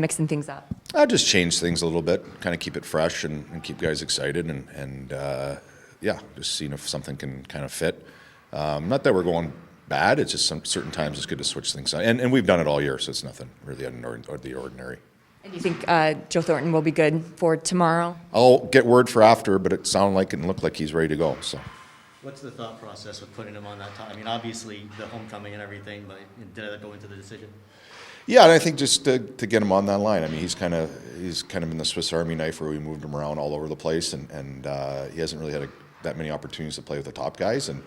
mixing things up? I just change things a little bit, kind of keep it fresh and keep guys excited and just seeing if something can kind of fit. Not that we're going bad, it's just some certain times it's good to switch things out. And we've done it all year, so it's nothing really out of the ordinary. And you think Joe Thornton will be good for tomorrow? I'll get word for after, but it sounded like and looked like he's ready to go. So, what's the thought process with putting him on that top? I mean, obviously the homecoming and everything, but did that go into the decision? Yeah, and I think just to get him on that line. I mean, he's kind of been the Swiss Army knife where we moved him around all over the place, and he hasn't really had that many opportunities to play with the top guys, and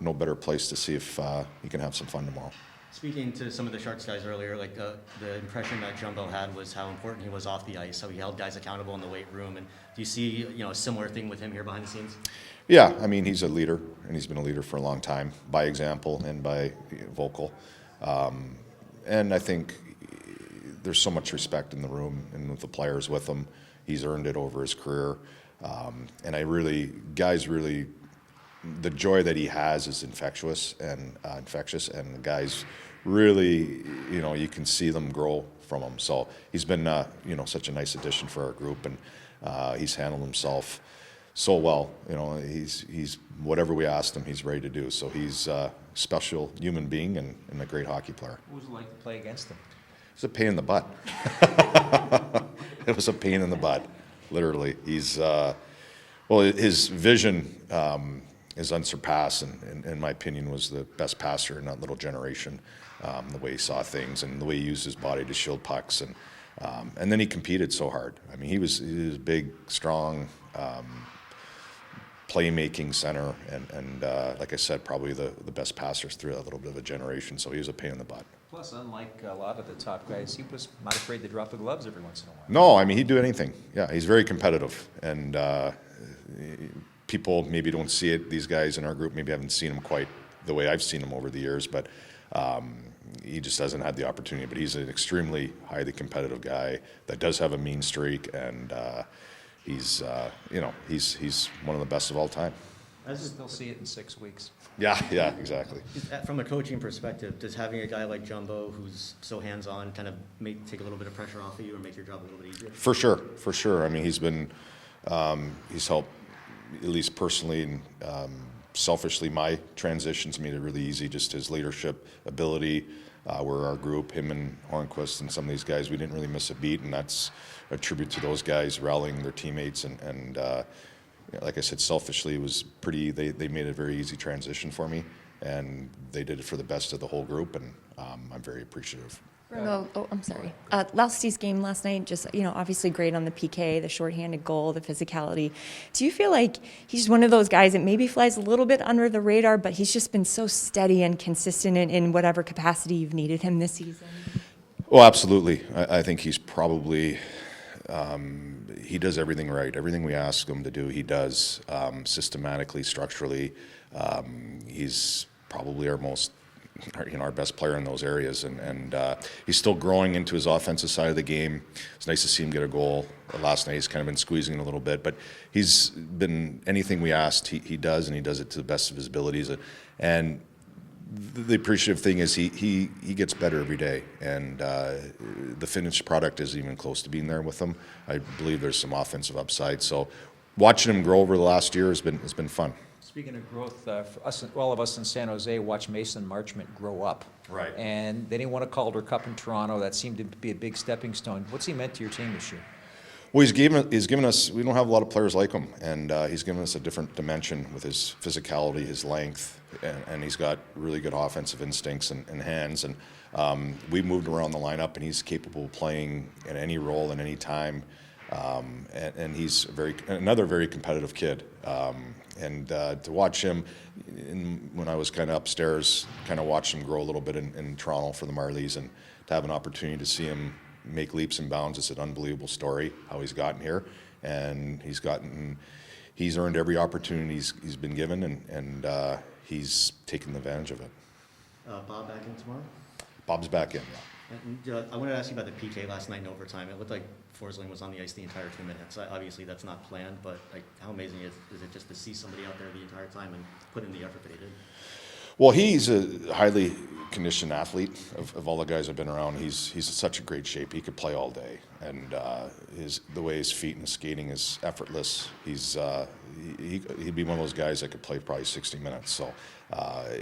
no better place to see if he can have some fun tomorrow. Speaking to some of the Sharks guys earlier, like the impression that Jumbo had was how important he was off the ice, how he held guys accountable in the weight room. And do you see a similar thing with him here behind the scenes? Yeah, I mean, he's a leader, and he's been a leader for a long time, by example and by vocal. And I think there's so much respect in the room and with the players with him. He's earned it over his career. And guys really, the joy that he has is infectious, and the guys really, you can see them grow from him. So he's been, such a nice addition for our group, and he's handled himself so well. He's whatever we asked him, he's ready to do. So he's a special human being and a great hockey player. What was it like to play against him? It was a pain in the butt. It was a pain in the butt, literally. His vision is unsurpassed, and in my opinion was the best passer in that little generation. The way he saw things and the way he used his body to shield pucks, and then he competed so hard. I mean, he was big, strong, playmaking center, and like I said, probably the best passers through that little bit of a generation. So he was a pain in the butt. Plus, unlike a lot of the top guys, he was not afraid to drop the gloves every once in a while. No, I mean, he'd do anything. Yeah, he's very competitive, and people maybe don't see it. These guys in our group maybe haven't seen him quite the way I've seen him over the years, but he just hasn't had the opportunity. But he's an extremely highly competitive guy that does have a mean streak, and he's one of the best of all time. I still see it in 6 weeks. Yeah, exactly. From a coaching perspective, does having a guy like Jumbo who's so hands-on kind of take a little bit of pressure off of you or make your job a little bit easier? For sure. I mean, he's helped, at least personally and selfishly, my transitions made it really easy. Just his leadership ability. We're our group, him and Hornquist and some of these guys, we didn't really miss a beat, and that's a tribute to those guys rallying their teammates. And like I said, selfishly, it was pretty. They made a very easy transition for me, and they did it for the best of the whole group, and I'm very appreciative. Bruno, I'm sorry. Lousty's game last night, just, obviously great on the PK, the shorthanded goal, the physicality. Do you feel like he's one of those guys that maybe flies a little bit under the radar, but he's just been so steady and consistent in whatever capacity you've needed him this season? Well, absolutely. I think he's probably, he does everything right. Everything we ask him to do, he does systematically, structurally. He's probably our best player in those areas, and he's still growing into his offensive side of the game. It's nice to see him get a goal. Last night he's kind of been squeezing it a little bit, but he's been, anything we asked, he does, and he does it to the best of his abilities. And the appreciative thing is he gets better every day, and the finished product isn't even close to being there with him. I believe there's some offensive upside, so watching him grow over the last year has been fun. Speaking of growth, for us, all of us in San Jose watched Mason Marchment grow up. Right. And then he won a Calder Cup in Toronto. That seemed to be a big stepping stone. What's he meant to your team this year? Well, he's given us, we don't have a lot of players like him, and he's given us a different dimension with his physicality, his length, and he's got really good offensive instincts and hands. And we moved around the lineup, and he's capable of playing in any role and any time. And he's another very competitive kid. And to watch him, when I was kind of upstairs, kind of watched him grow a little bit in Toronto for the Marlies, and to have an opportunity to see him make leaps and bounds, it's an unbelievable story how he's gotten here, and he's earned every opportunity he's been given, and he's taken advantage of it. Bob back in tomorrow? Bob's back in. Yeah. And, I wanted to ask you about the PK last night in overtime. It looked like Forsling was on the ice the entire 2 minutes. Obviously, that's not planned, but how amazing is it just to see somebody out there the entire time and put in the effort that he did? Well, he's a highly conditioned athlete. Of all the guys I've been around, he's in such a great shape. He could play all day, and the way his feet and his skating is effortless. He'd be one of those guys that could play probably 60 minutes. So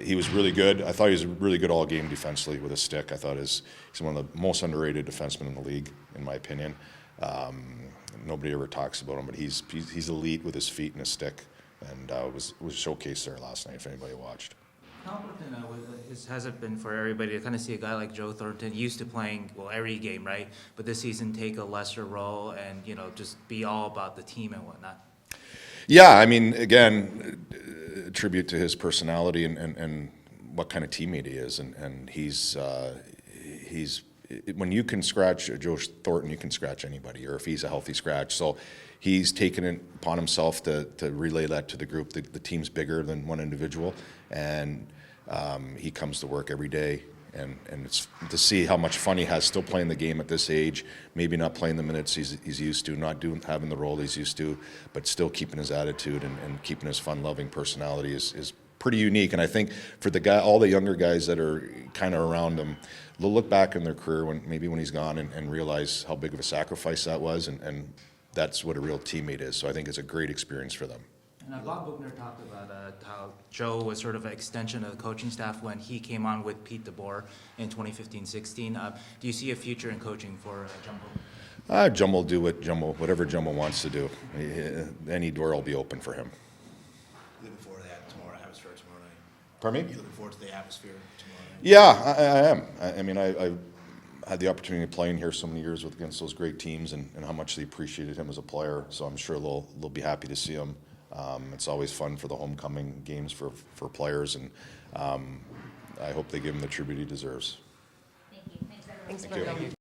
he was really good. I thought he was really good all game defensively with a stick. I thought he's one of the most underrated defensemen in the league, in my opinion. Nobody ever talks about him, but he's elite with his feet and his stick, and was showcased there last night if anybody watched. How important has it been for everybody to kind of see a guy like Joe Thornton, used to playing, well, every game, right? But this season take a lesser role and, just be all about the team and whatnot? Yeah, I mean, again, a tribute to his personality and what kind of teammate he is. And he's when you can scratch Joe Thornton, you can scratch anybody, or if he's a healthy scratch. So he's taken it upon himself to relay that to the group. The team's bigger than one individual, and he comes to work every day, and it's to see how much fun he has still playing the game at this age, maybe not playing the minutes he's used to, not having the role he's used to, but still keeping his attitude and keeping his fun-loving personality is pretty unique. And I think for all the younger guys that are kind of around him, they'll look back in their career when he's gone and realize how big of a sacrifice that was, and that's what a real teammate is. So I think it's a great experience for them. And Bob Buchner talked about how Joe was sort of an extension of the coaching staff when he came on with Pete DeBoer in 2015-16. Do you see a future in coaching for Jumbo? Jumbo will do whatever Jumbo wants to do. Any door will be open for him. Looking forward to that atmosphere tomorrow night. Pardon me? You looking forward to the atmosphere tomorrow night? Yeah, I am. I mean, I had the opportunity of playing here so many years against those great teams, and how much they appreciated him as a player. So I'm sure they'll be happy to see him. It's always fun for the homecoming games for players, and I hope they give him the tribute he deserves. Thanks for coming.